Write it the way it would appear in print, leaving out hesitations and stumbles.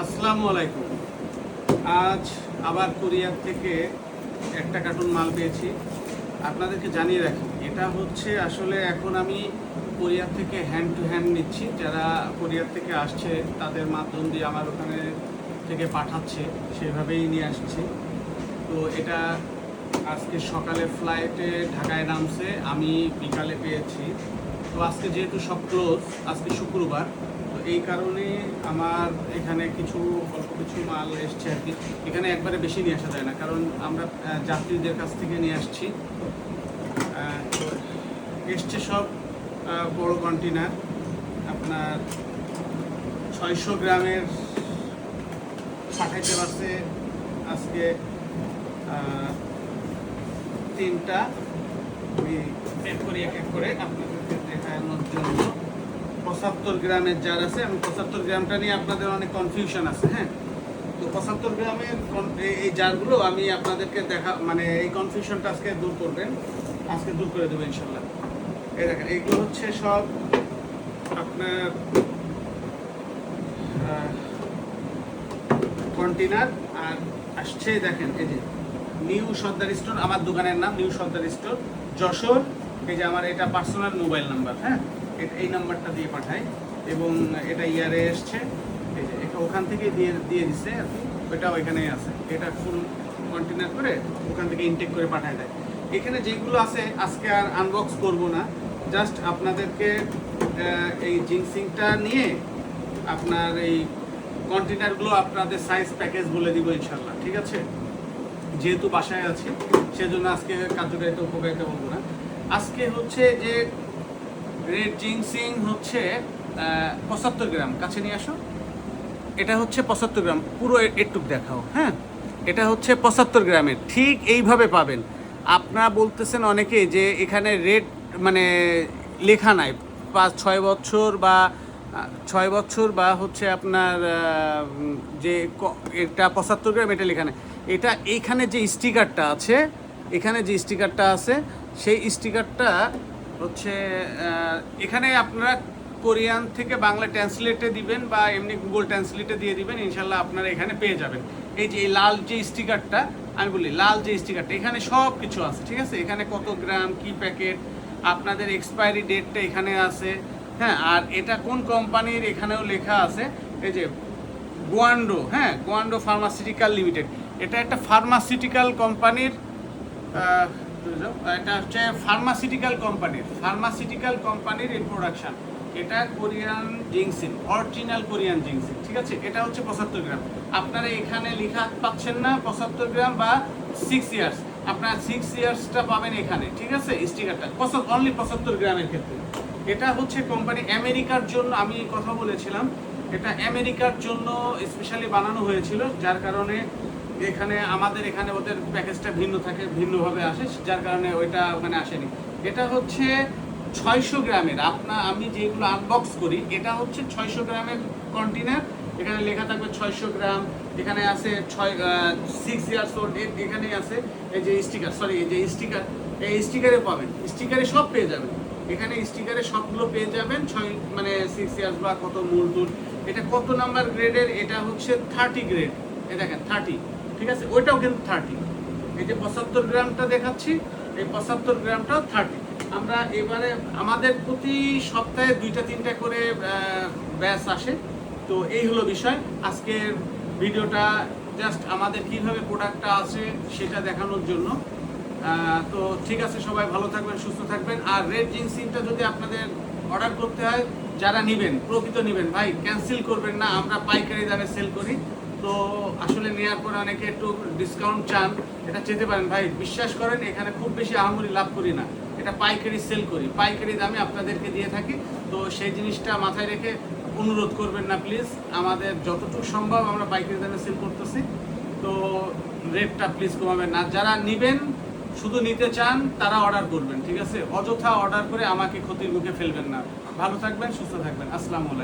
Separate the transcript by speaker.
Speaker 1: আসসালামু আলাইকুম। আজ আবার কোরিয়ার থেকে একটা কার্টুন মাল পেয়েছি। আপনাদেরকে জানিয়ে রাখি, এটা হচ্ছে আসলে এখন আমি কোরিয়ার থেকে হ্যান্ড টু হ্যান্ড নিচ্ছি। যারা কোরিয়ার থেকে আসছে তাদের মাধ্যম দিয়ে আমার ওখানে থেকে পাঠাচ্ছে, সেভাবেই নিয়ে আসছি। তো এটা আজকে সকালে ফ্লাইটে ঢাকায় নামছে, আমি বিকালে পেয়েছি। তো আজকে যেহেতু সব ক্লোজ, আজকে শুক্রবার, তো এই কারণে আমার এখানে অল্প কিছু মাল এসছে আর কি। এখানে একবারে বেশি নিয়ে আসা যায় না, কারণ আমরা যাত্রীদের কাছ থেকে নিয়ে আসছি। তো এসছে সব বড় কন্টেনার, আপনার 600 গ্রামের পাঠাইতে পারছে আজকে তিনটা। আমি বের করি এক এক করে আপনাদেরকে দেখানোর জন্য। 75 গ্রামের জার আছে। আমি 75 গ্রামটা নিয়ে আপনাদের অনেক কনফিউশন আছে। হ্যাঁ, তো 75 গ্রামের এই জারগুলো আমি আপনাদেরকে এই কনফিউশনটা আজকে দূর করবেন, আজকে দূর করে দেবো ইনশাল্লাহ। এই দেখেন, এইগুলো হচ্ছে সব আপনার কন্টেনার। আর আসছে দেখেন, এই যে নিউ সর্দার স্টোর, আমার দোকানের নাম নিউ সর্দার স্টোর, যশোর। এই যে আমার এটা পার্সোনাল মোবাইল নাম্বার। হ্যাঁ, এই নাম্বারটা দিয়ে পাঠাই, এবং এটা ইয়ারে এসছে। এই যে এটা ওখান থেকে দিয়ে দিচ্ছে আর কি, ওইটাও এখানেই আছে। এটা ফুল কন্টেনার করে ওখান থেকে ইনটেক করে পাঠায় দেয়। এখানে যেগুলো আছে আজকে আর আনবক্স করব না, জাস্ট আপনাদেরকে এই জিন্সিংটা নিয়ে আপনার এই কন্টেনারগুলো আপনাদের সাইজ প্যাকেজ বলে দিব ইনশাল্লাহ। ঠিক আছে, যেহেতু বাসায় আছি সেজন্য আজকে কার্যকারিতা উপকারিতা বলবো না। আজকে হচ্ছে যে রেড জিন্সিং হচ্ছে 75 গ্রাম, কাছে নিয়ে আসো। এটা হচ্ছে 75 গ্রাম, পুরো একটু দেখাও। হ্যাঁ, এটা হচ্ছে 75 গ্রামের, ঠিক এইভাবে পাবেন। আপনারা বলতেছেন অনেকে যে এখানে রেড লেখা নাই, 5-6 বছর বা 6 বছর বা হচ্ছে আপনার যে এটা 75 গ্রাম এটা লেখা নেই। এটা এইখানে যে স্টিকারটা আছে, এখানে যে স্টিকারটা আছে সেই স্টিকারটা হচ্ছে এখানে আপনারা কোরিয়ান থেকে বাংলা ট্রান্সলেটে দিবেন বা এমনি গুগল ট্রান্সলেটে দিয়ে দিবেন, ইনশাল্লাহ আপনারা এখানে পেয়ে যাবেন। এই যে এই লাল যে স্টিকারটা, আমি বলি লাল যে স্টিকারটা, এখানে সব কিছু আছে। ঠিক আছে, এখানে কত গ্রাম, কি প্যাকেট, আপনাদের এক্সপায়ারি ডেটটা এখানে আছে। হ্যাঁ, আর এটা কোন কোম্পানির এখানেও লেখা আছে। এই যে গোয়ান্ডো, হ্যাঁ, গোয়ান্ডো ফার্মাসিউটিক্যাল লিমিটেড, এটা একটা ফার্মাসিউটিক্যাল কোম্পানির, এটা হচ্ছে ফার্মাসিউটিক্যাল কোম্পানির এই প্রোডাকশন। এটা কোরিয়ান জিংসিং, অরিজিনাল কোরিয়ান জিংসিং। ঠিক আছে, এটা হচ্ছে 75 গ্রাম। আপনারা এখানে লেখা পাচ্ছেন না 75 গ্রাম বা 6 ইয়ার্স, আপনারা 6 ইয়ার্সটা পাবেন এখানে। ঠিক আছে, স্টিকারটা অনলি 75 গ্রামের ক্ষেত্রে। এটা হচ্ছে কোম্পানি আমেরিকার জন্য, আমি কথা বলেছিলাম, এটা আমেরিকার জন্য স্পেশালি বানানো হয়েছিল, যার কারণে আমাদের এখানে ওদের প্যাকেজটা ভিন্ন থাকে, ভিন্নভাবে আসে, যার কারণে ওইটা ওখানে আসেনি। এটা হচ্ছে 600 গ্রামের। আমি যেগুলো আনবক্স করি, এটা হচ্ছে 600 গ্রামের কন্টেনার। এখানে লেখা থাকবে 600 গ্রাম। এখানে আছে 6 ইয়ার্স ওল্ড, এখানে আছে এই যে স্টিকারে পাবেন, স্টিকারে সব পেয়ে যাবেন। এখানে স্টিকারে সবগুলো পেয়ে যাবেন, 6 ইয়ার্স বা কত মূল। এটা কত নাম্বার গ্রেডের, এটা হচ্ছে 30 গ্রেড। এই দেখেন 30। ঠিক আছে, ওইটাও কিন্তু 30। এই যে 75 গ্রামটা দেখাচ্ছি, এই 75 গ্রামটাও 30। আমরা এবারে আমাদের প্রতি সপ্তাহে 2-3টা করে ব্যাচ আসে। তো এই হলো বিষয় আজকের ভিডিওটা, জাস্ট আমাদের কিভাবে প্রোডাক্টটা আছে সেটা দেখানোর জন্য। তো ঠিক আছে, সবাই ভালো থাকবেন, সুস্থ থাকবেন। আর রেড জিন্সিংটা যদি আপনাদের অর্ডার করতে হয়, যারা নেবেন, প্রকৃত নেবেন, ভাই ক্যান্সেল করবেন না, আমরা পাইকারি দামে সেল করি। তো আসলে নেওয়ার পর অনেকে একটু ডিসকাউন্ট চান, এটা চেতে পারেন ভাই, বিশ্বাস করেন এখানে খুব বেশি আহামরি লাভ করি না, এটা পাইকারি সেল করি, পাইকারি দামে আপনাদেরকে দিয়ে থাকি। তো সেই জিনিসটা মাথায় রেখে অনুরোধ করবেন না প্লিজ, আমাদের যতটুকু সম্ভব আমরা পাইকারি দামে সেল করতেছি। তো রেটটা প্লিজ কমাবেন না। যারা নেবেন, শুধু নিতে চান, তারা অর্ডার করবেন। ঠিক আছে, অযথা অর্ডার করে আমাকে ক্ষতির মুখে ফেলবেন না। ভালো থাকবেন, সুস্থ থাকবেন। আসসালামু আলাইকুম।